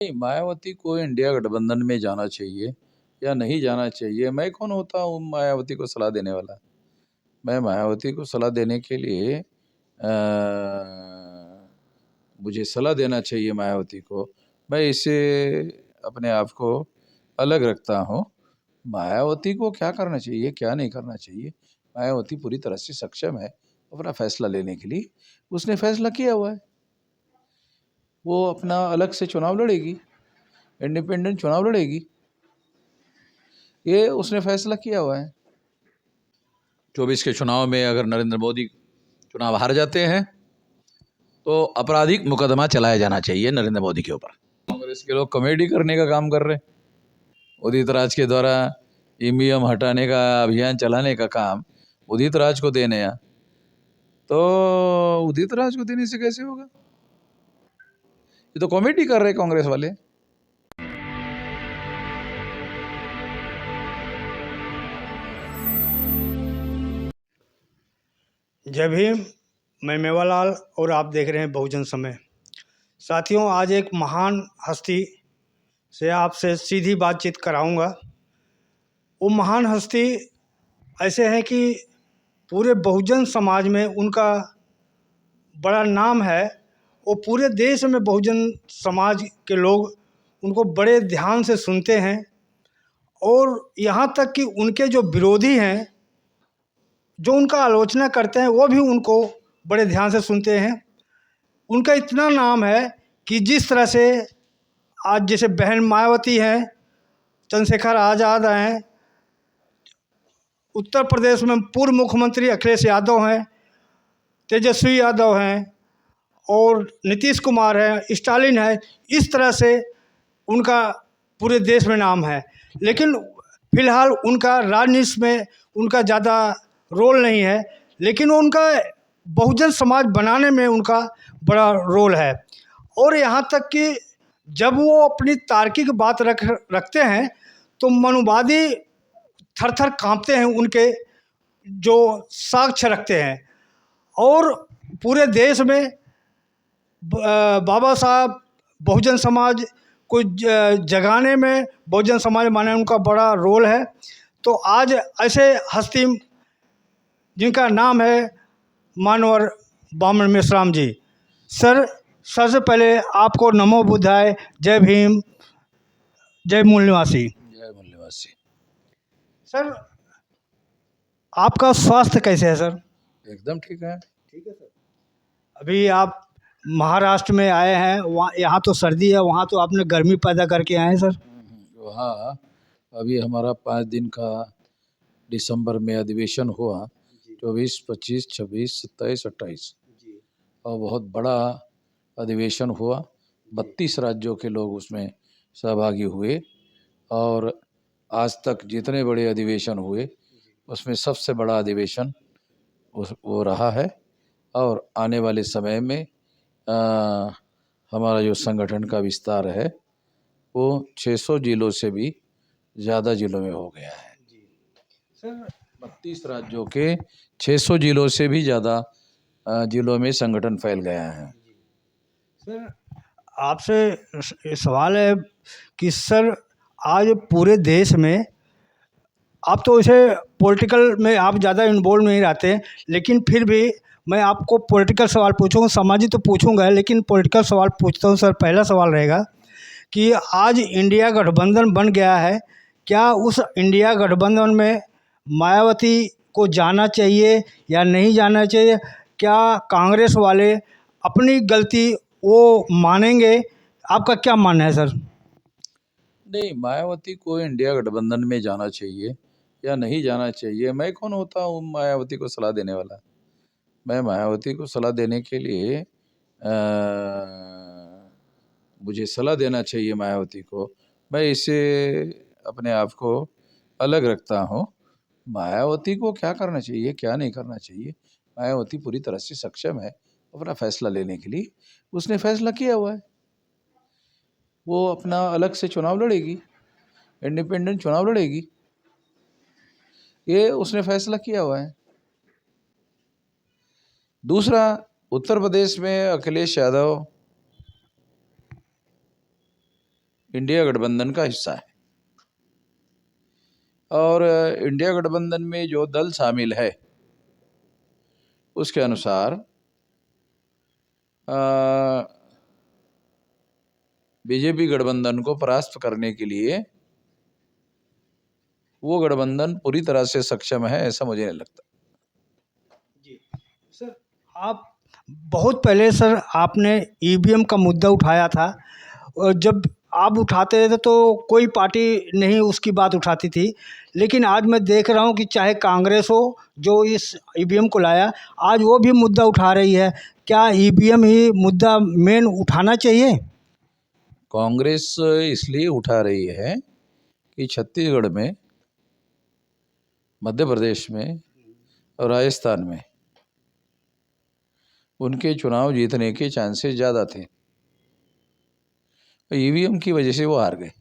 नहीं, मायावती को इंडिया गठबंधन में जाना चाहिए या नहीं जाना चाहिए। मैं कौन होता हूँ मायावती को सलाह देने वाला। मैं मायावती को सलाह देने के लिए मुझे सलाह देना चाहिए मायावती को। मैं इससे अपने आप को अलग रखता हूँ। मायावती को क्या करना चाहिए क्या नहीं करना चाहिए, मायावती पूरी तरह से सक्षम है अपना फैसला लेने के लिए। उसने फैसला किया हुआ है, वो अपना अलग से चुनाव लड़ेगी, इंडिपेंडेंट चुनाव लड़ेगी। ये उसने फैसला किया हुआ है। 24 के चुनाव में अगर नरेंद्र मोदी चुनाव हार जाते हैं तो आपराधिक मुकदमा चलाया जाना चाहिए नरेंद्र मोदी के ऊपर। कांग्रेस के लोग कॉमेडी करने का काम कर रहे हैं। उदित राज के द्वारा ईवीएम हटाने का अभियान चलाने का काम उदित राज को देने हैं, तो उदित राज को देने से कैसे होगा? ये तो कॉमेडी कर रहे कांग्रेस वाले। जय भीम। मैं मेवालाल और आप देख रहे हैं बहुजन समय। साथियों, आज एक महान हस्ती से आपसे सीधी बातचीत कराऊंगा। वो महान हस्ती ऐसे हैं कि पूरे बहुजन समाज में उनका बड़ा नाम है। वो पूरे देश में बहुजन समाज के लोग उनको बड़े ध्यान से सुनते हैं और यहाँ तक कि उनके जो विरोधी हैं, जो उनका आलोचना करते हैं, वो भी उनको बड़े ध्यान से सुनते हैं। उनका इतना नाम है कि जिस तरह से आज जैसे बहन मायावती हैं, चंद्रशेखर आज़ाद हैं, उत्तर प्रदेश में पूर्व मुख्यमंत्री अखिलेश यादव हैं, तेजस्वी यादव हैं और नीतीश कुमार हैं, स्टालिन है। इस तरह से उनका पूरे देश में नाम है। लेकिन फिलहाल उनका राजनीति में उनका ज़्यादा रोल नहीं है, लेकिन उनका बहुजन समाज बनाने में उनका बड़ा रोल है। और यहाँ तक कि जब वो अपनी तार्किक बात रखते हैं तो मनुवादी थर थर काँपते हैं, उनके जो साक्ष्य रखते हैं। और पूरे देश में बाबा साहब बहुजन समाज को जगाने में, बहुजन समाज माने उनका बड़ा रोल है। तो आज ऐसे हस्ती जिनका नाम है मानवर बामन मेश्राम जी। सर, सबसे पहले आपको नमो बुद्धाय, जय भीम, जय मूल निवासी। जय मूल निवासी। सर, आपका स्वास्थ्य कैसे है सर? एकदम ठीक है। ठीक है सर। अभी आप महाराष्ट्र में आए हैं, वहाँ यहाँ तो सर्दी है, वहाँ तो आपने गर्मी पैदा करके आए हैं सर। वहाँ अभी हमारा 5 दिन का दिसंबर में अधिवेशन हुआ, 24, 25, 26, 27, 28, और बहुत बड़ा अधिवेशन हुआ। 32 राज्यों के लोग उसमें सहभागी हुए और आज तक जितने बड़े अधिवेशन हुए उसमें सबसे बड़ा अधिवेशन वो रहा है। और आने वाले समय में हमारा जो संगठन का विस्तार है वो 600 जिलों से भी ज़्यादा जिलों में हो गया है। सर, 32 राज्यों के 600 जिलों से भी ज़्यादा जिलों में संगठन फैल गया है। सर, आपसे ये सवाल है कि सर, आज पूरे देश में आप तो इसे पॉलिटिकल में आप ज़्यादा इन्वॉल्व नहीं रहते, लेकिन फिर भी मैं आपको पॉलिटिकल सवाल पूछूंगा। सामाजिक तो पूछूंगा, लेकिन पॉलिटिकल सवाल पूछता हूँ सर। पहला सवाल रहेगा कि आज इंडिया गठबंधन बन गया है, क्या उस इंडिया गठबंधन में मायावती को जाना चाहिए या नहीं जाना चाहिए? क्या कांग्रेस वाले अपनी गलती वो मानेंगे? आपका क्या मानना है सर? नहीं, मायावती को इंडिया गठबंधन में जाना चाहिए या नहीं जाना चाहिए। मैं कौन होता हूँ मायावती को सलाह देने वाला। मैं मायावती को सलाह देने के लिए मुझे सलाह देना चाहिए मायावती को। मैं इससे अपने आप को अलग रखता हूँ। मायावती को क्या करना चाहिए क्या नहीं करना चाहिए, मायावती पूरी तरह से सक्षम है अपना फैसला लेने के लिए। उसने फैसला किया हुआ है, वो अपना अलग से चुनाव लड़ेगी, इंडिपेंडेंट चुनाव लड़ेगी। ये उसने फैसला किया हुआ है। दूसरा, उत्तर प्रदेश में अखिलेश यादव इंडिया गठबंधन का हिस्सा है और इंडिया गठबंधन में जो दल शामिल है उसके अनुसार बीजेपी गठबंधन को परास्त करने के लिए वो गठबंधन पूरी तरह से सक्षम है, ऐसा मुझे नहीं लगता। जी सर, आप बहुत पहले सर आपने ईवीएम का मुद्दा उठाया था, और जब आप उठाते थे तो कोई पार्टी नहीं उसकी बात उठाती थी, लेकिन आज मैं देख रहा हूँ कि चाहे कांग्रेस हो जो इस ईवीएम को लाया, आज वो भी मुद्दा उठा रही है। क्या ईवीएम ही मुद्दा मेन उठाना चाहिए? कांग्रेस इसलिए उठा रही है कि छत्तीसगढ़ में, मध्य प्रदेश में और राजस्थान में उनके चुनाव जीतने के चांसेस ज़्यादा थे। ईवीएम की वजह से वो हार गए।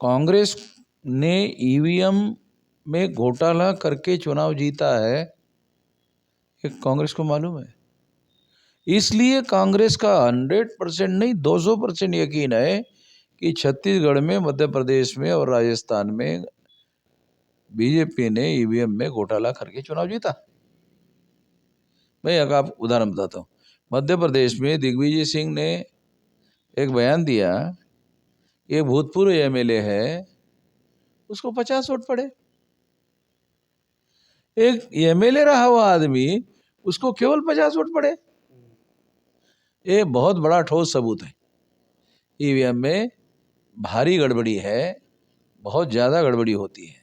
कांग्रेस ने ईवीएम में घोटाला करके चुनाव जीता है, ये कांग्रेस को मालूम है। इसलिए कांग्रेस का 100% नहीं 200% यकीन है कि छत्तीसगढ़ में, मध्य प्रदेश में और राजस्थान में बीजेपी ने ईवीएम में घोटाला करके चुनाव जीता। मैं एक आप उदाहरण बताता हूँ। मध्य प्रदेश में दिग्विजय सिंह ने एक बयान दिया, ये भूतपूर्व एमएलए है, उसको 50 वोट पड़े। एक एमएलए रहा हुआ आदमी, उसको केवल 50 वोट पड़े। ये बहुत बड़ा ठोस सबूत है। ईवीएम में भारी गड़बड़ी है, बहुत ज़्यादा गड़बड़ी होती है।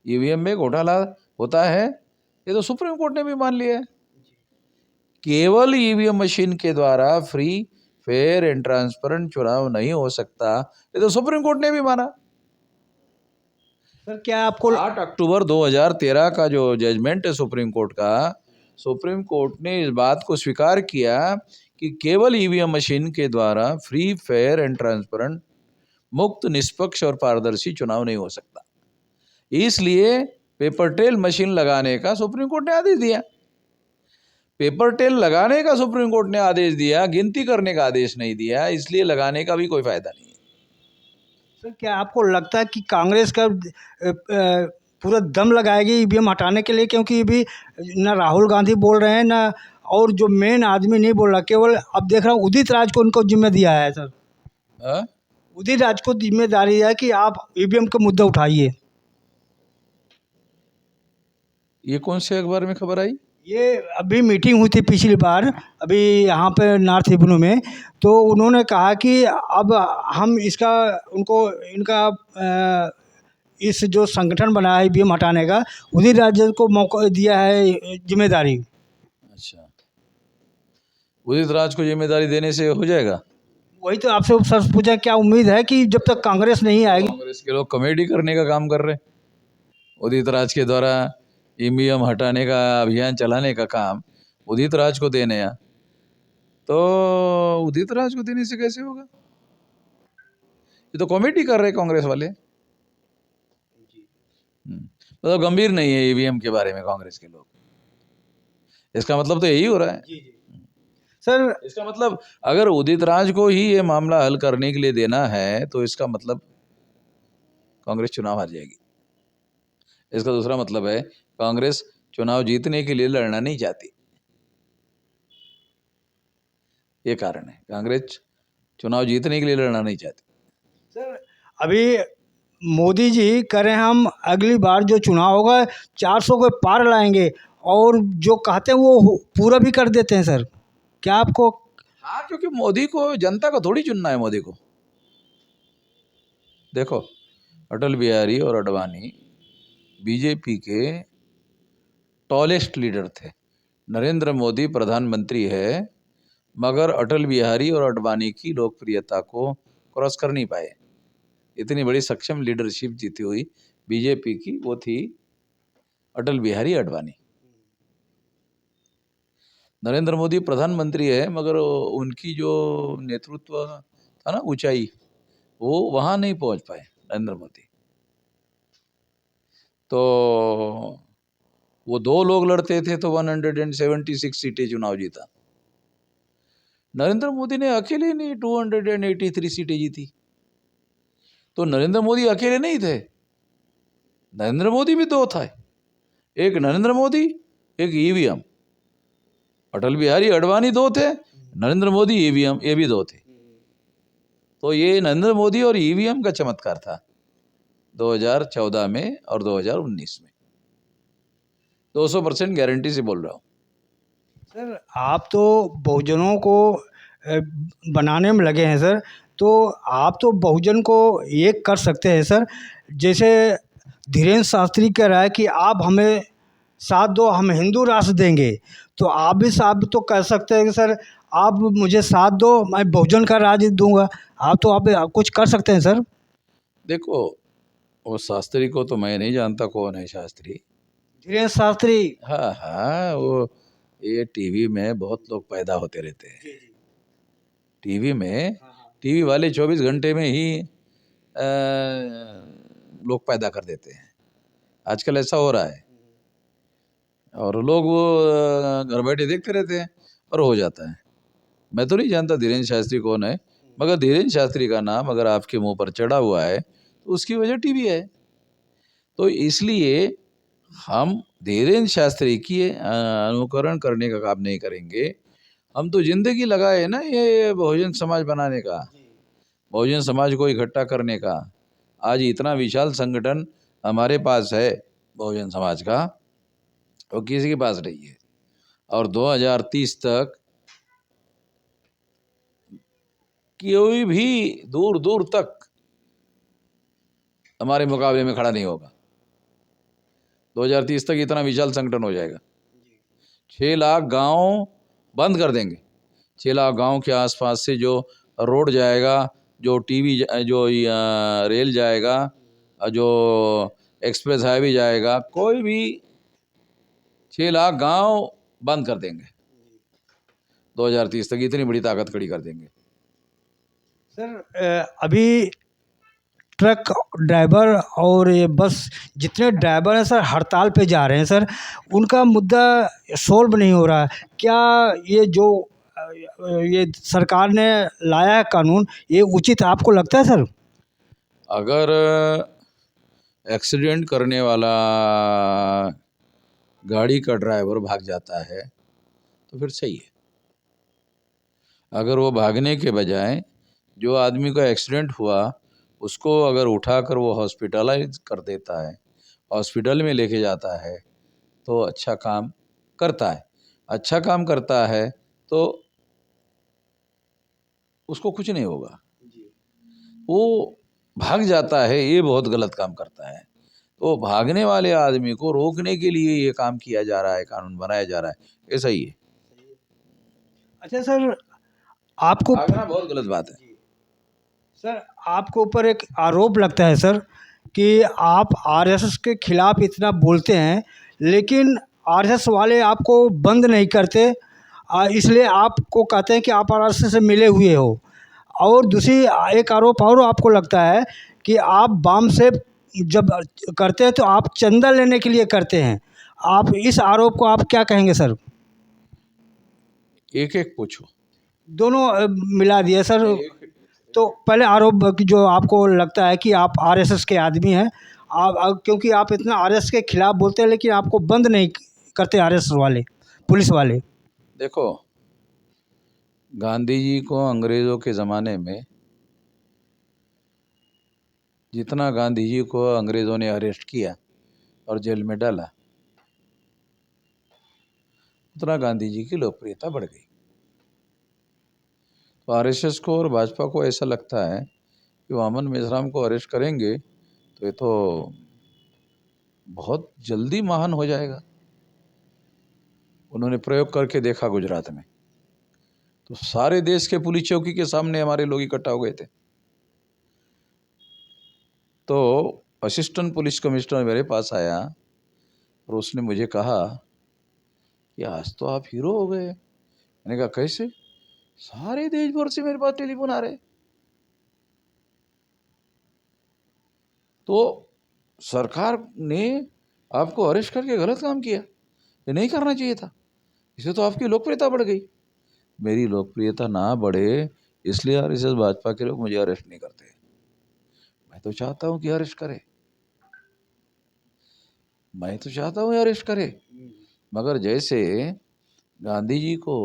ईवीएम में घोटाला होता है, ये तो सुप्रीम कोर्ट ने भी मान लिया है। केवल ईवीएम मशीन के द्वारा फ्री, फेयर एंड ट्रांसपेरेंट चुनाव नहीं हो सकता, ये तो सुप्रीम कोर्ट ने भी माना। सर क्या आपको 8 अक्टूबर 2013 का जो जजमेंट है सुप्रीम कोर्ट का, सुप्रीम कोर्ट ने इस बात को स्वीकार किया कि केवल ईवीएम मशीन के द्वारा फ्री, फेयर एंड ट्रांसपेरेंट, मुक्त, निष्पक्ष और पारदर्शी चुनाव नहीं हो सकता। इसलिए पेपर ट्रेल मशीन लगाने का सुप्रीम कोर्ट ने आदेश दिया। पेपर ट्रेल लगाने का सुप्रीम कोर्ट ने आदेश दिया, गिनती करने का आदेश नहीं दिया, इसलिए लगाने का भी कोई फायदा नहीं है। सर क्या आपको लगता है कि कांग्रेस का पूरा दम लगाएगी ईवीएम हटाने के लिए? क्योंकि अभी ना राहुल गांधी बोल रहे हैं, ना और जो मेन आदमी नहीं बोल रहा, केवल अब देख रहा हूँ उदित राज को उनको जिम्मे दिया है सर। हाँ? उदित राज को जिम्मेदारी है कि आप ईवीएम का मुद्दा उठाइए। ये कौन से अखबार में खबर आई? ये अभी मीटिंग हुई थी पिछली बार, अभी यहाँ पे नॉर्थ इब्नू में, तो उन्होंने कहा कि अब हम इसका उनको इनका इस जो संगठन बना है ईवीएम हटाने का, उदित राज को मौका दिया है जिम्मेदारी। अच्छा, उदित राज को जिम्मेदारी देने से हो जाएगा? वही तो आपसे सर पूछा, क्या उम्मीद है कि जब तक कांग्रेस नहीं आएगी? कांग्रेस के लोग कॉमेडी करने का काम कर रहे हैं। उदित राज के द्वारा ईवीएम हटाने का अभियान चलाने का काम उदित राज को देने हैं, तो उदित राज को देने से कैसे होगा? ये तो कॉमेडी कर रहे हैं कांग्रेस वाले। मतलब गंभीर नहीं है ईवीएम के बारे में कांग्रेस के लोग। इसका मतलब तो यही हो रहा है। सर इसका मतलब अगर उदित राज को ही ये मामला हल करने के लिए देना है तो इसका मतलब कांग्रेस चुनाव हार जाएगी। इसका दूसरा मतलब है कांग्रेस चुनाव जीतने के लिए लड़ना नहीं चाहती। ये कारण है, कांग्रेस चुनाव जीतने के लिए लड़ना नहीं चाहती। सर अभी मोदी जी कह रहे हैं हम अगली बार जो चुनाव होगा 400 के पार लाएंगे, और जो कहते हैं वो पूरा भी कर देते हैं सर। क्या आपको? हाँ, क्योंकि मोदी को जनता को थोड़ी चुनना है। मोदी को देखो, अटल बिहारी और अडवाणी बीजेपी के टॉलेस्ट लीडर थे। नरेंद्र मोदी प्रधानमंत्री है, मगर अटल बिहारी और अडवाणी की लोकप्रियता को क्रॉस कर नहीं पाए। इतनी बड़ी सक्षम लीडरशिप जीती हुई बीजेपी की वो थी अटल बिहारी अडवाणी। नरेंद्र मोदी प्रधानमंत्री है, मगर उनकी जो नेतृत्व था ना, ऊंचाई, वो वहाँ नहीं पहुँच पाए नरेंद्र मोदी। तो वो दो लोग लड़ते थे तो 176 सीटें चुनाव जीता। नरेंद्र मोदी ने अकेले नहीं 283 सीटें जीती। तो नरेंद्र मोदी अकेले नहीं थे, नरेंद्र मोदी भी दो था, एक नरेंद्र मोदी, एक ईवीएम। अटल बिहारी अडवाणी दो थे, नरेंद्र मोदी ईवीएम ये भी दो थे। तो ये नरेंद्र मोदी और ईवीएम का चमत्कार था 2014 में और 2019 में। 200% गारंटी से बोल रहा हूँ। सर आप तो बहुजनों को बनाने में लगे हैं सर, तो आप तो बहुजन को एक कर सकते हैं सर। जैसे धीरेन्द्र शास्त्री कह रहा है कि आप हमें साथ दो, हम हिंदू राष्ट्र देंगे, तो आप भी साथ तो कह सकते हैं कि सर आप मुझे साथ दो, मैं बहुजन का राज दूंगा। आप कुछ कर सकते हैं सर। देखो, वो शास्त्री को तो मैं नहीं जानता कौन है शास्त्री। धीरेन्द्र शास्त्री। हाँ हाँ, वो ये टीवी में बहुत लोग पैदा होते रहते हैं। टीवी में, टीवी वाले 24 घंटे में ही लोग पैदा कर देते हैं। आजकल ऐसा हो रहा है और लोग वो घर बैठे देखते रहते हैं और हो जाता है। मैं तो नहीं जानता धीरेन्द्र शास्त्री कौन है, मगर धीरेन्द्र शास्त्री का नाम अगर आपके मुंह पर चढ़ा हुआ है तो उसकी वजह टीवी है। तो इसलिए हम धीरेन्द्र शास्त्री की अनुकरण करने का काम नहीं करेंगे। हम तो जिंदगी लगाए ना ये बहुजन समाज बनाने का, बहुजन समाज को इकट्ठा करने का। आज इतना विशाल संगठन हमारे पास है बहुजन समाज का, वो किसी के पास नहीं है। और 2030 तक कोई भी दूर दूर तक हमारे मुकाबले में खड़ा नहीं होगा। 2030 तक इतना विशाल संगठन हो जाएगा। 6 लाख गांव बंद कर देंगे। 6 लाख गांव के आसपास से जो रोड जाएगा, जो टीवी जो रेल जाएगा, जो एक्सप्रेस हाईवे जाएगा, कोई भी 6 लाख गांव बंद कर देंगे। 2030 तक इतनी बड़ी ताकत खड़ी कर देंगे। सर अभी ट्रक ड्राइवर और ये बस जितने ड्राइवर हैं सर हड़ताल पे जा रहे हैं सर, उनका मुद्दा सॉल्व नहीं हो रहा है। क्या ये जो ये सरकार ने लाया है कानून, ये उचित आपको लगता है सर? अगर एक्सीडेंट करने वाला गाड़ी का ड्राइवर भाग जाता है तो फिर सही है। अगर वो भागने के बजाय जो आदमी का एक्सीडेंट हुआ उसको अगर उठाकर वो हॉस्पिटलाइज कर देता है, हॉस्पिटल में लेके जाता है, तो अच्छा काम करता है। अच्छा काम करता है तो उसको कुछ नहीं होगा। वो भाग जाता है, ये बहुत गलत काम करता है। तो भागने वाले आदमी को रोकने के लिए ये काम किया जा रहा है, कानून बनाया जा रहा है, ये सही है। अच्छा सर, आपको भागना बहुत गलत बात है। सर आपके ऊपर एक आरोप लगता है सर कि आप आरएसएस के खिलाफ इतना बोलते हैं, लेकिन आरएसएस वाले आपको बंद नहीं करते, इसलिए आपको कहते हैं कि आप आरएसएस से मिले हुए हो। और दूसरी एक आरोप और आपको लगता है कि आप वाम से जब करते हैं तो आप चंदा लेने के लिए करते हैं। आप इस आरोप को आप क्या कहेंगे सर? एक एक पूछो। दोनों मिला दिए सर। तो पहले आरोप जो आपको लगता है कि आप आरएसएस के आदमी हैं, आप क्योंकि आप इतना आरएसएस के खिलाफ बोलते हैं लेकिन आपको बंद नहीं करते आरएसएस वाले, पुलिस वाले। देखो, गांधी जी को अंग्रेज़ों के ज़माने में जितना गांधी जी को अंग्रेज़ों ने अरेस्ट किया और जेल में डाला, उतना गांधी जी की लोकप्रियता बढ़ गई। तो आरएसएस को और भाजपा को ऐसा लगता है कि वामन मेश्राम को अरेस्ट करेंगे तो ये तो बहुत जल्दी महान हो जाएगा। उन्होंने प्रयोग करके देखा गुजरात में, तो सारे देश के पुलिस चौकी के सामने हमारे लोग इकट्ठा हो गए थे। तो असिस्टेंट पुलिस कमिश्नर मेरे पास आया और उसने मुझे कहा कि आज तो आप हीरो हो गए। मैंने कहा कैसे? सारे देश भर से मेरे पास टेलीफोन आ रहे। तो सरकार ने आपको अरेस्ट करके गलत काम किया, ये नहीं करना चाहिए था, इसे तो आपकी लोकप्रियता बढ़ गई। मेरी लोकप्रियता ना बढ़े इसलिए आरएसएस भाजपा के लोग मुझे अरेस्ट नहीं करते। मैं तो चाहता हूँ कि अरेस्ट करे, मैं तो चाहता हूँ अरेस्ट करे, मगर जैसे गांधी जी को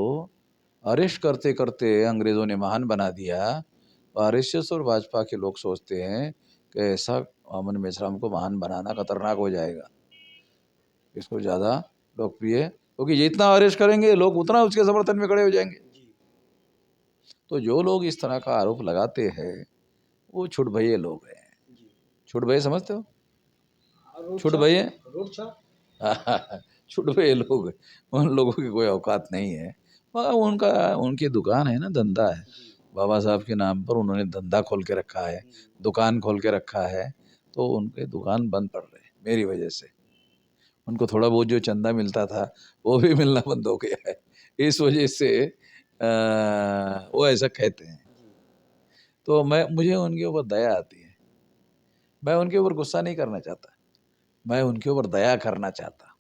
अरेस्ट करते करते अंग्रेज़ों ने महान बना दिया, तो आरएसएस और भाजपा के लोग सोचते हैं कि ऐसा अमन मेश्राम को महान बनाना खतरनाक हो जाएगा, इसको ज़्यादा लोकप्रिय, क्योंकि जितना अरेस्ट करेंगे लोग उतना उसके समर्थन में खड़े हो जाएंगे। तो जो लोग इस तरह का आरोप लगाते हैं वो छुट भये लोग हैं। छुट भये समझते हो? छुट भये छुट भये लोग, उन लोगों की कोई औकात नहीं है। वह उनका उनकी दुकान है ना, धंधा है, बाबा साहब के नाम पर उन्होंने धंधा खोल के रखा है, दुकान खोल के रखा है, तो उनके दुकान बंद पड़ रहे मेरी वजह से। उनको थोड़ा बहुत जो चंदा मिलता था वो भी मिलना बंद हो गया है, इस वजह से वो ऐसा कहते हैं। तो मुझे उनके ऊपर दया आती है, मैं उनके ऊपर गुस्सा नहीं करना चाहता, मैं उनके ऊपर दया करना चाहता।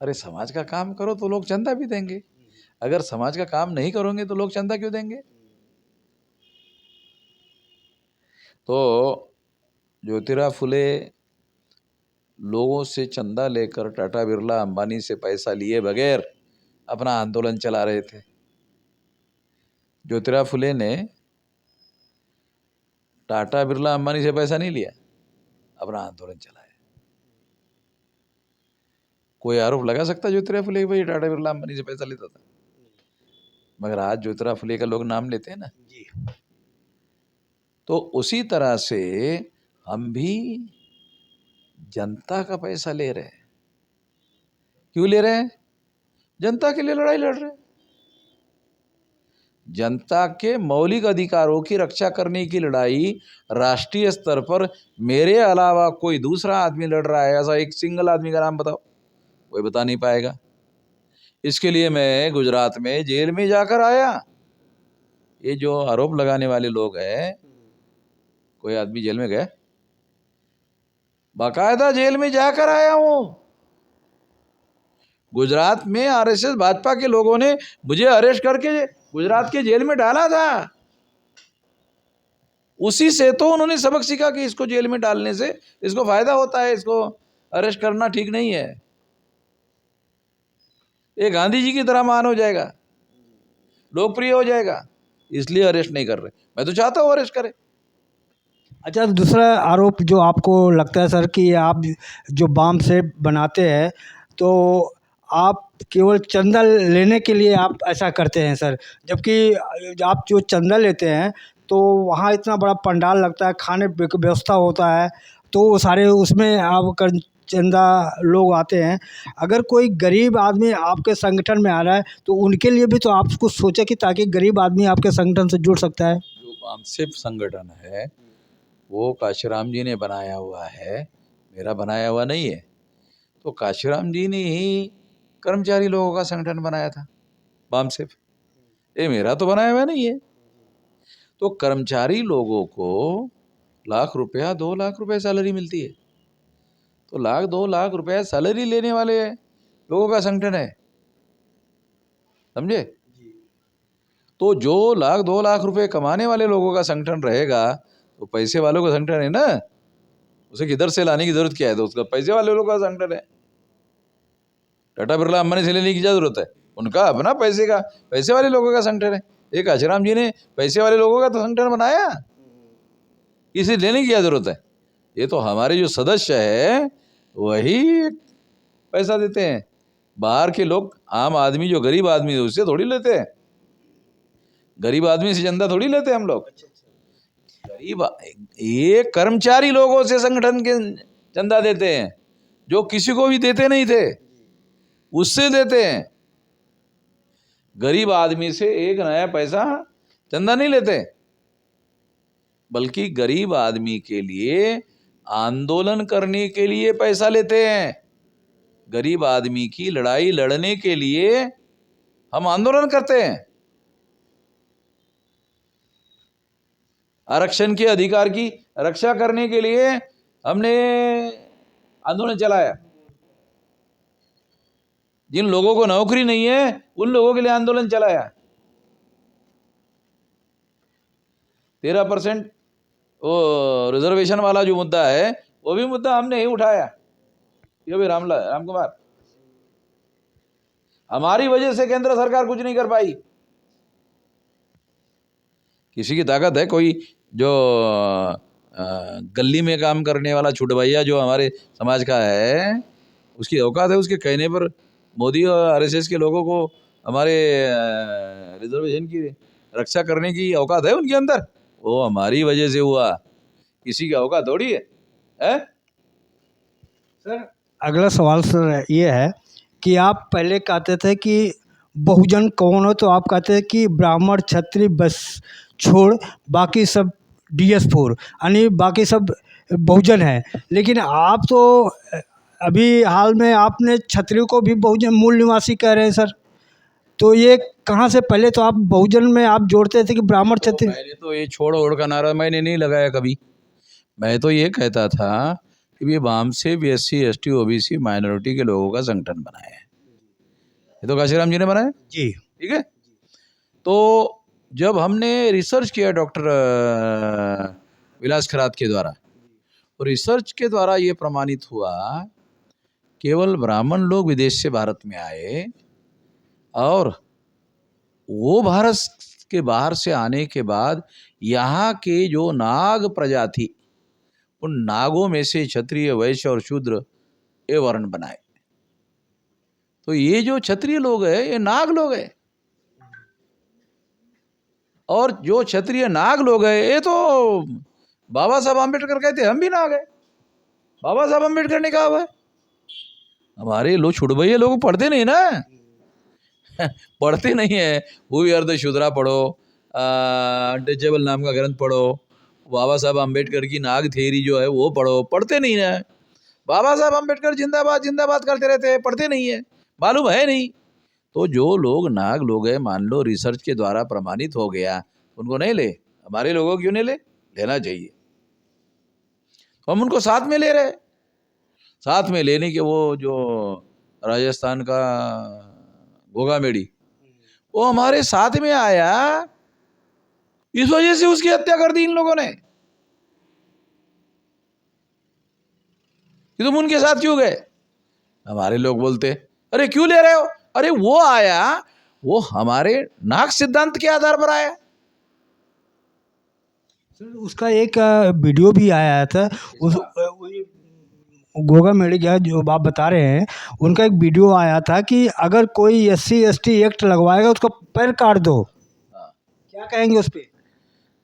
अरे समाज का काम करो तो लोग चंदा भी देंगे, अगर समाज का काम नहीं करोगे तो लोग चंदा क्यों देंगे? तो ज्योतिराव फुले लोगों से चंदा लेकर टाटा बिरला अंबानी से पैसा लिए बगैर अपना आंदोलन चला रहे थे। ज्योतिराव फुले ने टाटा बिरला अंबानी से पैसा नहीं लिया, अपना आंदोलन चलाया। कोई आरोप लगा सकता ज्योतिराव फुले भाई टाटा बिरला अंबानी से पैसा लेता था? मगर आज ज्योतिराव फुले का लोग नाम लेते हैं ना जी। तो उसी तरह से हम भी जनता का पैसा ले रहे हैं। क्यों ले रहे हैं? जनता के लिए लड़ाई लड़ रहे हैं। जनता के मौलिक अधिकारों की रक्षा करने की लड़ाई राष्ट्रीय स्तर पर मेरे अलावा कोई दूसरा आदमी लड़ रहा है, ऐसा एक सिंगल आदमी का नाम बताओ, कोई बता नहीं पाएगा। इसके लिए मैं गुजरात में जेल में जाकर आया। ये जो आरोप लगाने वाले लोग हैं, कोई आदमी जेल में गए? बाकायदा जेल में जाकर आया हूं। गुजरात में आरएसएस भाजपा के लोगों ने मुझे अरेस्ट करके गुजरात के जेल में डाला था। उसी से तो उन्होंने सबक सीखा कि इसको जेल में डालने से इसको फायदा होता है, इसको अरेस्ट करना ठीक नहीं है, ये गांधी जी की तरह महान हो जाएगा, लोकप्रिय हो जाएगा, इसलिए अरेस्ट नहीं कर रहे। मैं तो चाहता हूँ अरेस्ट करे। अच्छा, दूसरा आरोप जो आपको लगता है सर कि आप जो बाम से बनाते हैं तो आप केवल चंदा लेने के लिए आप ऐसा करते हैं सर, जबकि आप जो चंदा लेते हैं तो वहाँ इतना बड़ा पंडाल लगता है, खाने की व्यवस्था होता है, तो सारे उसमें आप चंदा लोग आते हैं। अगर कोई गरीब आदमी आपके संगठन में आ रहा है तो उनके लिए भी तो आप कुछ सोचें कि ताकि गरीब आदमी आपके संगठन से जुड़ सकता है। जो बामसेफ संगठन है वो काशीराम जी ने बनाया हुआ है, मेरा बनाया हुआ नहीं है। तो काशीराम जी ने ही कर्मचारी लोगों का संगठन बनाया था बामसेफ, ये मेरा तो बनाया हुआ नहीं है। तो कर्मचारी लोगों को लाख रुपया 2 लाख रुपए सैलरी मिलती है, तो 1 लाख 2 लाख रुपया सैलरी लेने वाले लोगों का संगठन है, समझे? तो जो 1 लाख 2 लाख रुपए कमाने वाले लोगों का संगठन रहेगा तो पैसे वालों का संगठन है ना, उसे किधर से लाने की जरूरत क्या है? तो उसका पैसे वाले लोगों का संगठन है। टाटा बिरला अंबानी से लेने की क्या जरूरत है? उनका अपना पैसे वाले लोगों का संगठन है। एक काशीराम जी ने पैसे वाले लोगों का तो संगठन बनाया, इसे लेने की क्या जरूरत है? ये तो हमारे जो सदस्य है वही पैसा देते हैं, बाहर के लोग, आम आदमी जो गरीब आदमी है उससे थोड़ी लेते हैं, गरीब आदमी से चंदा थोड़ी लेते हैं हम लोग। गरीब ये कर्मचारी लोगों से संगठन के चंदा देते हैं, जो किसी को भी देते नहीं थे उससे देते हैं। गरीब आदमी से एक नया पैसा चंदा नहीं लेते, बल्कि गरीब आदमी के लिए आंदोलन करने के लिए पैसा लेते हैं। गरीब आदमी की लड़ाई लड़ने के लिए हम आंदोलन करते हैं, आरक्षण के अधिकार की रक्षा करने के लिए हमने आंदोलन चलाया। जिन लोगों को नौकरी नहीं है उन लोगों के लिए आंदोलन चलाया। 13% वो रिजर्वेशन वाला जो मुद्दा है वो भी मुद्दा हमने ही उठाया। ये भी राम कुमार, हमारी वजह से केंद्र सरकार कुछ नहीं कर पाई। किसी की ताकत है, कोई जो गली में काम करने वाला छुटभैया जो हमारे समाज का है, उसकी औकात है उसके कहने पर मोदी और आरएसएस के लोगों को हमारे रिजर्वेशन की रक्षा करने की औकात है उनके अंदर? वो हमारी वजह से हुआ, किसी की औकात थोड़ी है, है? सर अगला सवाल सर ये है कि आप पहले कहते थे कि बहुजन कौन हो, तो आप कहते हैं कि ब्राह्मण क्षत्रिय बस छोड़ बाकी सब DS4 यानी बाकी सब बहुजन है। लेकिन आप तो अभी हाल में आपने क्षत्रियो को भी बहुजन मूल निवासी कह रहे हैं सर, तो ये कहाँ से? पहले तो आप बहुजन में आप जोड़ते थे कि ब्राह्मण क्षत्रिय। मैंने तो ये छोड़ ओढ़ का नारा मैंने नहीं लगाया कभी। मैं तो ये कहता था कि ये BAMCEF SC ST OBC minority के लोगों का संगठन बनाया है, ये तो काशीराम जी ने बनाया, जी ठीक है। तो जब हमने रिसर्च किया डॉक्टर विलास खरात के द्वारा, तो रिसर्च के द्वारा ये प्रमाणित हुआ केवल ब्राह्मण लोग विदेश से भारत में आए और वो भारत के बाहर से आने के बाद यहाँ के जो नाग प्रजाति, उन नागों में से क्षत्रिय वैश्य और शूद्र ये वर्ण बनाए। तो ये जो क्षत्रिय लोग हैं ये नाग लोग हैं, और जो क्षत्रिय नाग लोग हैं ये तो बाबा साहब आम्बेडकर कहते हम भी नाग है। बाबा साहब आम्बेडकर ने कहा हुआ है। हमारे लोग छुड़भैया लोग पढ़ते नहीं ना पढ़ते नहीं है। वो भी अर्धशूद्रा पढ़ो, अनटचेबल नाम का ग्रंथ पढ़ो, बाबा साहब आम्बेडकर की नाग थ्योरी जो है वो पढ़ो, पढ़ते नहीं ना। बाबा साहब आम्बेडकर जिंदाबाद जिंदाबाद करते रहते हैं, पढ़ते नहीं है, मालूम है नहीं। तो जो लोग नाग लोग हैं, मान लो रिसर्च के द्वारा प्रमाणित हो गया, उनको नहीं ले, हमारे लोगों क्यों नहीं ले? लेना चाहिए। तो हम उनको साथ में ले रहे, साथ में लेने के वो जो राजस्थान का गोगा मेडी वो हमारे साथ में आया, इस वजह से उसकी हत्या कर दी इन लोगों ने कि तुम उनके साथ क्यों गए। हमारे लोग बोलते अरे क्यों ले रहे हो? अरे वो आया, वो हमारे नाग सिद्धांत के आधार पर आया। सर उसका एक वीडियो भी आया था, उस गोगा मेडी का जो आप बता रहे हैं, उनका एक वीडियो आया था कि अगर कोई SC ST एक्ट लगवाएगा उसका पैर काट दो। क्या कहेंगे उस पर?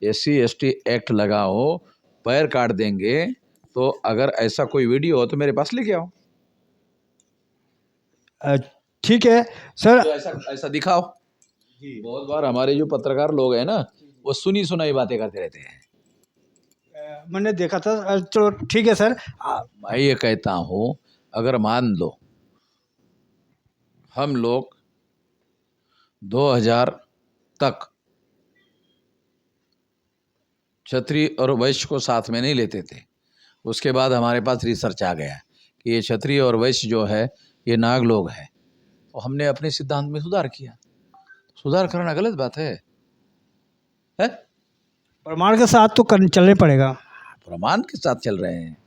SC ST एक्ट लगाओ, पैर काट देंगे। तो अगर ऐसा कोई वीडियो हो तो मेरे पास लेके आओ, ठीक है सर। तो ऐसा दिखाओ। बहुत बार हमारे जो पत्रकार लोग हैं ना, वो सुनी सुनाई बातें करते रहते हैं। मैंने देखा था। चलो ठीक है सर। मैं ये कहता हूँ, अगर मान लो हम लोग 2000 तक क्षत्रिय और वैश्य को साथ में नहीं लेते थे, उसके बाद हमारे पास रिसर्च आ गया कि ये क्षत्रिय और वैश्य जो है ये नाग लोग हैं, तो हमने अपने सिद्धांत में सुधार किया। सुधार करना गलत बात है? प्रमाण के साथ तो चलने पड़ेगा। प्रमाण के साथ चल रहे हैं।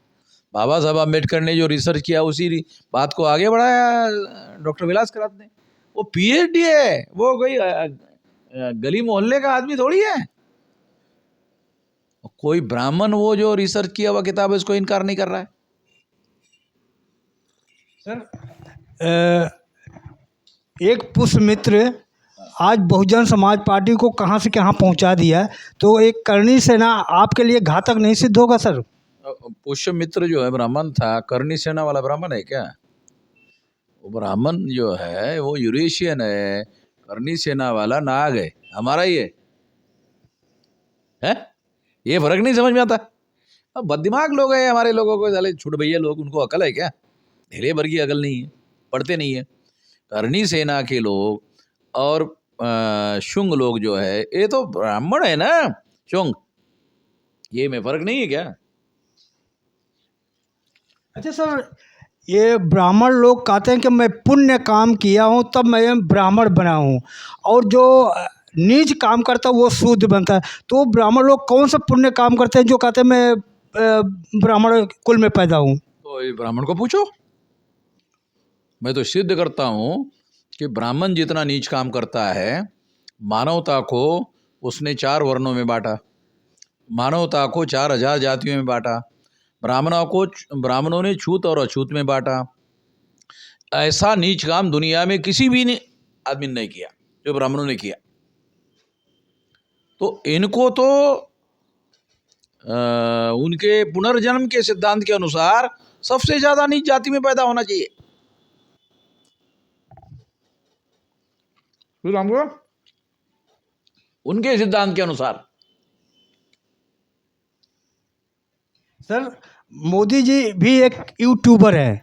बाबा साहब आम्बेडकर ने जो रिसर्च किया उसी बात को आगे बढ़ाया डॉक्टर विलास खरात ने। वो PhD है, वो कोई गली मोहल्ले का आदमी थोड़ी है। कोई ब्राह्मण वो जो रिसर्च किया हुआ किताब है उसको इनकार नहीं कर रहा है। सर एक पुष्यमित्र आज बहुजन समाज पार्टी को कहाँ से कहाँ पहुँचा दिया, तो एक करनी सेना आपके लिए घातक नहीं सिद्ध होगा सर? पुष्यमित्र जो है ब्राह्मण था, करनी सेना वाला ब्राह्मण है क्या? वो ब्राह्मण जो है वो यूरेशियन है, करनी सेना वाला नाग है, हमारा ही है। ये फर्क नहीं समझ में आता। अब बददिमाग लोग हैं हमारे लोगों को, साले छुड़भैया लोग, उनको अकल है क्या? ढेले भर की अकल नहीं है, पढ़ते नहीं है। करनी सेना के लोग और शुंग लोग जो है ये तो ब्राह्मण है ना, शुंग, ये में फर्क नहीं है क्या? अच्छा सर, ये ब्राह्मण लोग कहते हैं कि मैं पुण्य काम किया हूँ तब मैं ब्राह्मण बना हूँ, और जो नीच काम करता है वो शुद्ध बनता है। तो ब्राह्मण लोग कौन सा पुण्य काम करते हैं जो कहते हैं मैं ब्राह्मण कुल में पैदा हूँ? तो ये ब्राह्मण को पूछो। मैं तो सिद्ध करता हूँ कि ब्राह्मण जितना नीच काम करता है, मानवता को उसने 4 वर्णों में बांटा, मानवता को 4000 जातियों में बांटा, ब्राह्मणों ने छूत और अछूत में बांटा। ऐसा नीच काम दुनिया में किसी भी आदमी ने नहीं किया जो ब्राह्मणों ने किया। तो इनको तो उनके पुनर्जन्म के सिद्धांत के अनुसार सबसे ज्यादा नीच जाति में पैदा होना चाहिए। उनके सिद्धांत के अनुसार। सर मोदी जी भी एक यूट्यूबर है,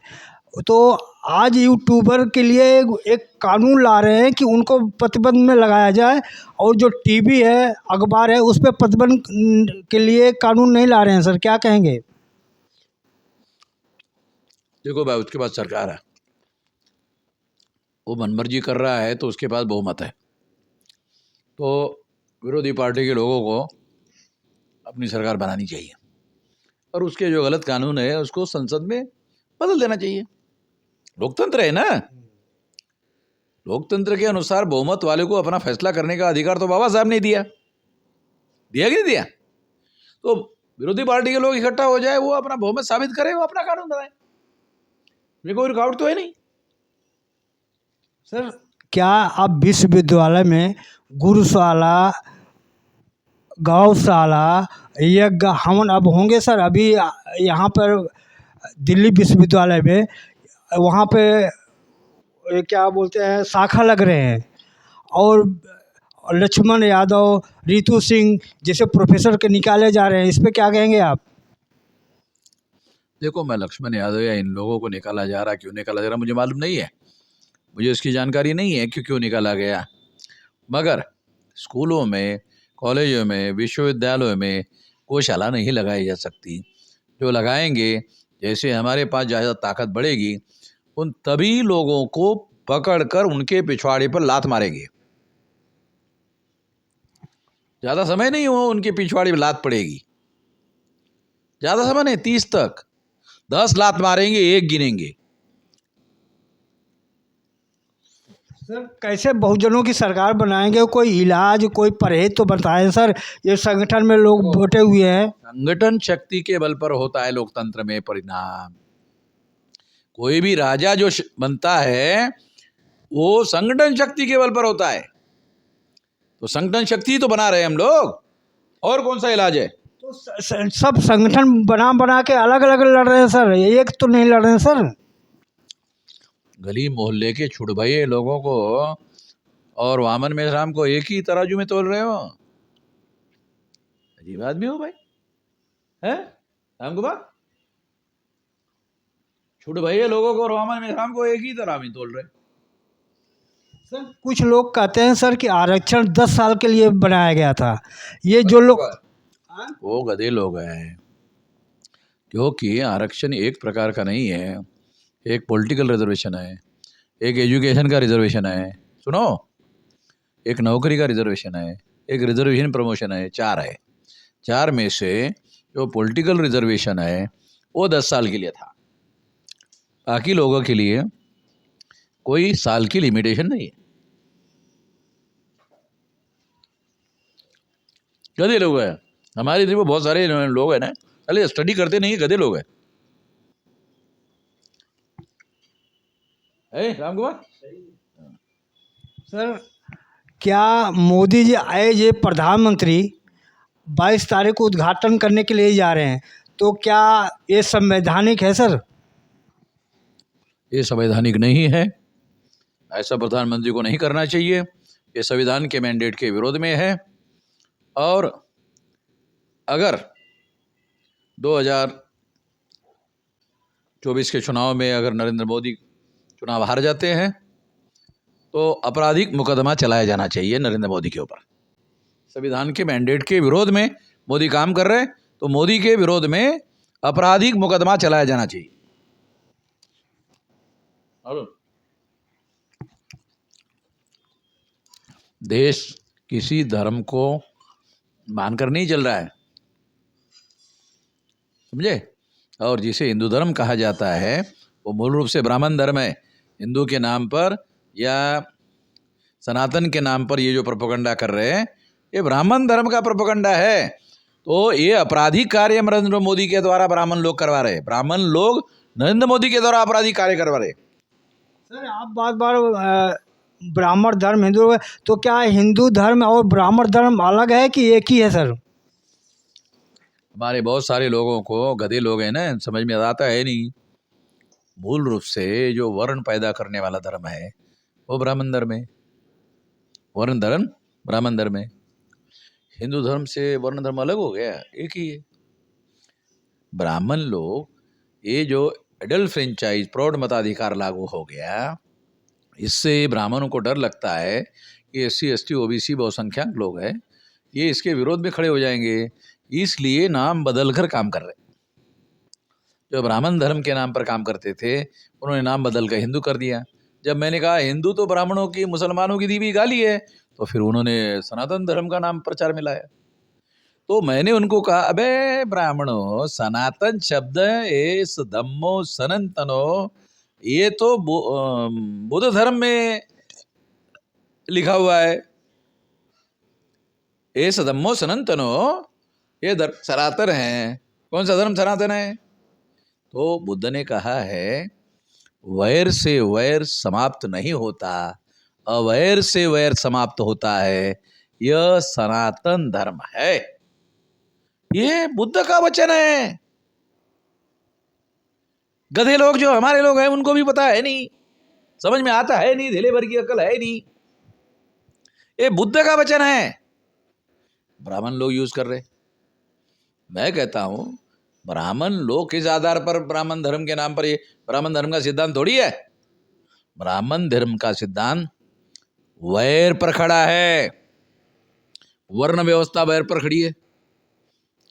तो आज यूट्यूबर के लिए एक कानून ला रहे हैं कि उनको प्रतिबंध में लगाया जाए, और जो टीवी है, अखबार है, उस पर प्रतिबंध के लिए कानून नहीं ला रहे हैं। सर क्या कहेंगे? देखो भाई, उसके पास सरकार है, वो मनमर्जी कर रहा है तो उसके पास बहुमत है। तो विरोधी पार्टी के लोगों को अपनी सरकार बनानी चाहिए और उसके जो गलत कानून है उसको संसद में बदल देना चाहिए। लोकतंत्र है ना, लोकतंत्र के अनुसार बहुमत वाले को अपना फैसला करने का अधिकार तो बाबा साहब ने दिया कि नहीं दिया? तो विरोधी पार्टी के लोग इकट्ठा हो जाए, वो अपना बहुमत साबित करे, वो अपना कानून बनाए, ये कोई रुकावट तो है नहीं। सर क्या आप विश्वविद्यालय में गुरुशाला, गौशाला, यज्ञ हवन अब होंगे सर? अभी यहाँ पर दिल्ली विश्वविद्यालय में वहाँ पे क्या बोलते हैं शाखा लग रहे हैं, और लक्ष्मण यादव, रितु सिंह जैसे प्रोफेसर के निकाले जा रहे हैं, इस पे क्या कहेंगे आप? देखो, मैं लक्ष्मण यादव या इन लोगों को निकाला जा रहा, क्यों निकाला जा रहा, मुझे मालूम नहीं है, मुझे इसकी जानकारी नहीं है कि क्यों निकाला गया। मगर स्कूलों में, कॉलेजों में, विश्वविद्यालयों में गौशाला नहीं लगाई जा सकती। जो लगाएंगे, जैसे हमारे पास ज़्यादा ताकत बढ़ेगी, उन तभी लोगों को पकड़कर उनके पिछवाड़े पर लात मारेंगे। ज़्यादा समय नहीं हो, उनके पिछवाड़े पर लात पड़ेगी। ज़्यादा समय नहीं, 30 तक 10 लात मारेंगे, एक गिनेंगे। सर कैसे बहुजनों की सरकार बनाएंगे? कोई इलाज, कोई परहेज तो बताएं सर। ये संगठन में लोग बैठे हुए हैं। संगठन शक्ति के बल पर होता है लोकतंत्र में परिणाम। कोई भी राजा जो बनता है वो संगठन शक्ति के बल पर होता है। तो संगठन शक्ति तो बना रहे हैं हम लोग, और कौन सा इलाज है? तो सब संगठन बना बना के अलग अलग लड़ रहे हैं सर, एक तो नहीं लड़ रहे हैं सर। गली मोहल्ले के छुड़भये लोगों को और वामन मेहराम को एक ही तराजू में तोल रहे हो। अजीब आदमी हो भाई, है राम कुमार? छुड़भये लोगों को और वामन मेहराम को एक ही तरह में तोल रहे। सर कुछ लोग कहते हैं सर कि आरक्षण 10 साल के लिए बनाया गया था। ये जो लोग वो गधे लोग हैं, क्योंकि आरक्षण एक प्रकार का नहीं है। एक पॉलिटिकल रिजर्वेशन है, एक एजुकेशन का रिजर्वेशन है, सुनो, एक नौकरी का रिजर्वेशन है, एक रिजर्वेशन प्रमोशन है, 4 है। 4 में से जो पॉलिटिकल रिजर्वेशन है वो 10 साल के लिए था। बाकी लोगों के लिए कोई साल की लिमिटेशन नहीं है। गधे लोग हैं हमारी इधर, बहुत सारे लोग हैं ना, अरे स्टडी करते नहीं, गधे लोग हैं। राम कुमार सर क्या मोदी जी एज ए प्रधानमंत्री 22 तारीख को उद्घाटन करने के लिए जा रहे हैं, तो क्या ये संवैधानिक है सर? ये संवैधानिक नहीं है, ऐसा प्रधानमंत्री को नहीं करना चाहिए। ये संविधान के मैंडेट के विरोध में है। और अगर 2024 के चुनाव में अगर नरेंद्र मोदी चुनाव हार जाते हैं तो आपराधिक मुकदमा चलाया जाना चाहिए नरेंद्र मोदी के ऊपर। संविधान के मैंडेट के विरोध में मोदी काम कर रहे हैं, तो मोदी के विरोध में आपराधिक मुकदमा चलाया जाना चाहिए। देश किसी धर्म को मानकर नहीं चल रहा है, समझे। और जिसे हिंदू धर्म कहा जाता है वो मूल रूप से ब्राह्मण धर्म है। हिंदू के नाम पर या सनातन के नाम पर ये जो प्रोपेगेंडा कर रहे हैं ये ब्राह्मण धर्म का प्रोपेगेंडा है। तो ये आपराधिक कार्य नरेंद्र मोदी के द्वारा ब्राह्मण लोग करवा रहे हैं, ब्राह्मण लोग नरेंद्र मोदी के द्वारा आपराधिक कार्य करवा रहे हैं। सर आप बार बार ब्राह्मण धर्म हिंदू, तो क्या हिंदू धर्म और ब्राह्मण धर्म अलग है कि एक ही है सर? हमारे बहुत सारे लोगों को, गधे लोग हैं ना, समझ में आता है नहीं। मूल रूप से जो वर्ण पैदा करने वाला धर्म है वो ब्राह्मण धर्म है, वर्ण धर्म ब्राह्मण धर्म है। हिंदू धर्म से वर्ण धर्म अलग हो गया, एक ही है। ब्राह्मण लोग, ये जो एडल्ट फ्रेंचाइज प्रौढ़ मताधिकार लागू हो गया, इससे ब्राह्मणों को डर लगता है कि SC ST OBC बहुसंख्यक लोग हैं, ये इसके विरोध में खड़े हो जाएंगे, इसलिए नाम बदल कर काम कर रहे। जो ब्राह्मण धर्म के नाम पर काम करते थे उन्होंने नाम बदल कर हिंदू कर दिया। जब मैंने कहा हिंदू तो ब्राह्मणों की, मुसलमानों की दी हुई गाली है, तो फिर उन्होंने सनातन धर्म का नाम प्रचार में लाया। तो मैंने उनको कहा, अबे ब्राह्मणों, सनातन शब्द एस धम्मो सनातनो ये तो बुद्ध धर्म में लिखा हुआ है। एस धम्मो सनातनो, ये सनातन है। कौन सा धर्म सनातन है? तो बुद्ध ने कहा है वैर से वैर समाप्त नहीं होता, अवैर से वैर समाप्त होता है, यह सनातन धर्म है। ये बुद्ध का वचन है। गधे लोग जो हमारे लोग हैं उनको भी पता है नहीं, समझ में आता है नहीं, धेले भर की अकल है नहीं। ये बुद्ध का वचन है, ब्राह्मण लोग यूज कर रहे। मैं कहता हूं ब्राह्मण लोग किस आधार पर ब्राह्मण धर्म के नाम पर, ये ब्राह्मण धर्म का सिद्धांत थोड़ी है। ब्राह्मण धर्म का सिद्धांत वैर पर खड़ा है, वर्ण व्यवस्था वैर पर खड़ी है।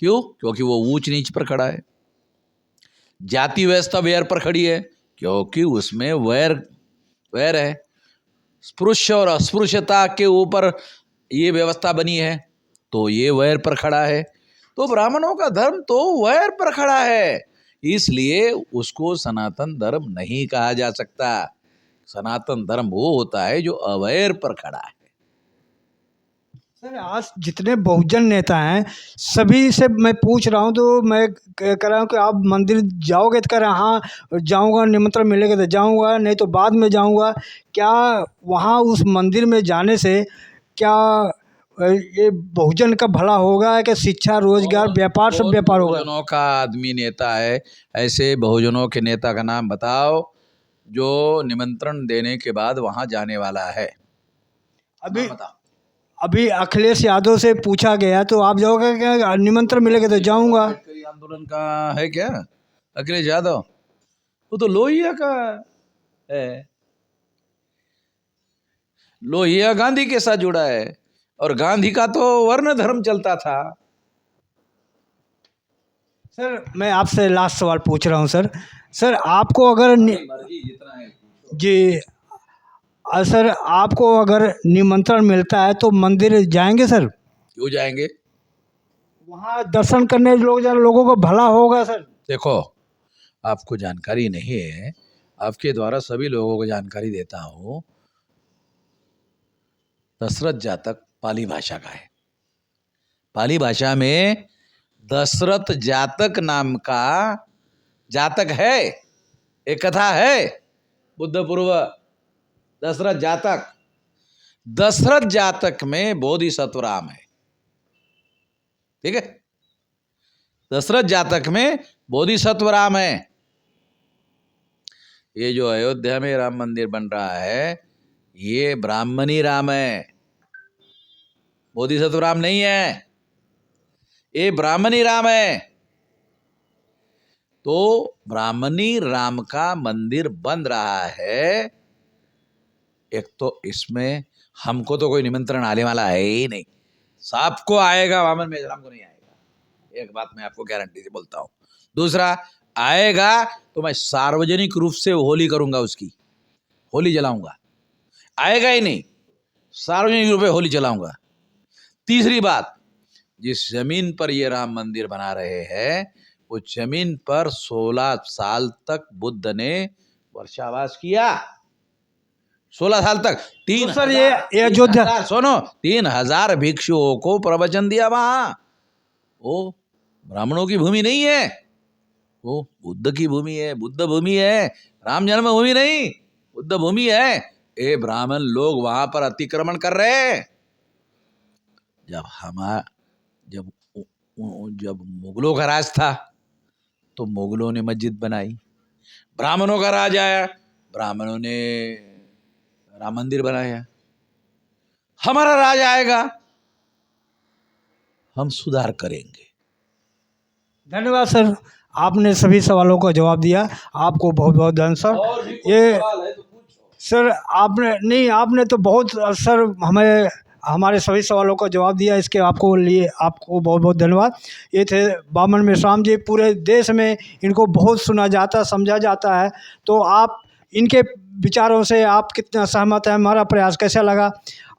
क्यों? क्योंकि वो ऊंच नीच पर खड़ा है। जाति व्यवस्था वैर पर खड़ी है क्योंकि उसमें वैर है। स्पृश्य और अस्पृश्यता के ऊपर ये व्यवस्था बनी है, तो ये वैर पर खड़ा है। तो ब्राह्मणों का धर्म तो वैर पर खड़ा है, इसलिए उसको सनातन धर्म नहीं कहा जा सकता। सनातन धर्म वो होता है जो अवैर पर खड़ा है। सर आज जितने बहुजन नेता हैं सभी से मैं पूछ रहा हूं, तो मैं कह रहा हूं कि आप मंदिर जाओगे तो कह रहे हैं हाँ जाऊंगा, निमंत्रण मिलेगा तो जाऊंगा, नहीं तो बाद में जाऊंगा। क्या वहां उस मंदिर में जाने से क्या ये बहुजन का भला होगा कि शिक्षा, रोजगार, व्यापार, सब व्यापार होगा? बहुजनों का आदमी नेता है, ऐसे बहुजनों के नेता का नाम बताओ जो निमंत्रण देने के बाद वहां जाने वाला है। अभी अभी अखिलेश यादव से पूछा गया तो आप जाओगे क्या? निमंत्रण मिलेगा तो जाऊंगा। आंदोलन का है क्या अखिलेश यादव? वो तो लोहिया का है, लोहिया गांधी के साथ जुड़ा है, और गांधी का तो वर्ण धर्म चलता था। सर मैं आपसे लास्ट सवाल पूछ रहा हूँ सर। सर आपको अगर जितना है जी सर आपको अगर निमंत्रण मिलता है तो मंदिर जाएंगे सर? क्यों जाएंगे? वहाँ दर्शन करने लोगों को भला होगा सर। देखो आपको जानकारी नहीं है, आपके द्वारा सभी लोगों को जानकारी देता हूँ। दशरथ जातक पाली भाषा का है। पाली भाषा में दशरथ जातक नाम का जातक है, एक कथा है, बुद्ध पूर्व दशरथ जातक। दशरथ जातक में बोधिसत्व राम है, ठीक है। दशरथ जातक में बोधिसत्व राम है। ये जो अयोध्या में राम मंदिर बन रहा है ये ब्राह्मणी राम है, बोधिसत्व राम नहीं है, ये ब्राह्मणी राम है। तो ब्राह्मणी राम का मंदिर बन रहा है। एक तो इसमें हमको तो कोई निमंत्रण आने वाला है ही नहीं, सबको आएगा, वामन मेजराम को नहीं आएगा, एक बात मैं आपको गारंटी से बोलता हूँ। दूसरा, आएगा तो मैं सार्वजनिक रूप से होली करूंगा, उसकी होली जलाऊंगा। आएगा ही नहीं, सार्वजनिक रूप से होली जलाऊंगा। तीसरी बात, जिस जमीन पर ये राम मंदिर बना रहे हैं वो जमीन पर 16 साल तक बुद्ध ने वर्षावास किया। 16 साल तक तो सर ये अयोध्या सुनो, 3000 भिक्षुओं को प्रवचन दिया वहां। वो ब्राह्मणों की भूमि नहीं है, वो बुद्ध की भूमि है, बुद्ध भूमि है, राम जन्मभूमि नहीं, बुद्ध भूमि है। ये ब्राह्मण लोग वहां पर अतिक्रमण कर रहे हैं। जब जब मुगलों का राज था तो मुगलों ने मस्जिद बनाई, ब्राह्मणों का राज आया, ब्राह्मणों ने राम मंदिर बनाया। हमारा राज आएगा, हम सुधार करेंगे। धन्यवाद सर, आपने सभी सवालों का जवाब दिया, आपको बहुत बहुत धन्यवाद सर। ये सर आपने तो बहुत सर हमें हमारे सभी सवालों का जवाब दिया, इसके आपको बहुत बहुत धन्यवाद। ये थे बामन मेश्राम जी। पूरे देश में इनको बहुत सुना जाता, समझा जाता है। तो आप इनके विचारों से आप कितना सहमत हैं, हमारा प्रयास कैसा लगा,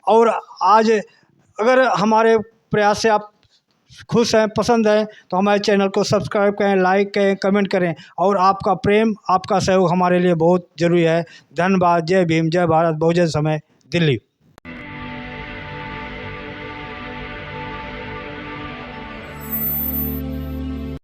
और आज अगर हमारे प्रयास से आप खुश हैं, पसंद है, तो हमारे चैनल को सब्सक्राइब करें, लाइक करें, कमेंट करें। और आपका प्रेम, आपका सहयोग हमारे लिए बहुत ज़रूरी है। धन्यवाद। जय भीम, जय भारत, बहुजन समाज, दिल्ली।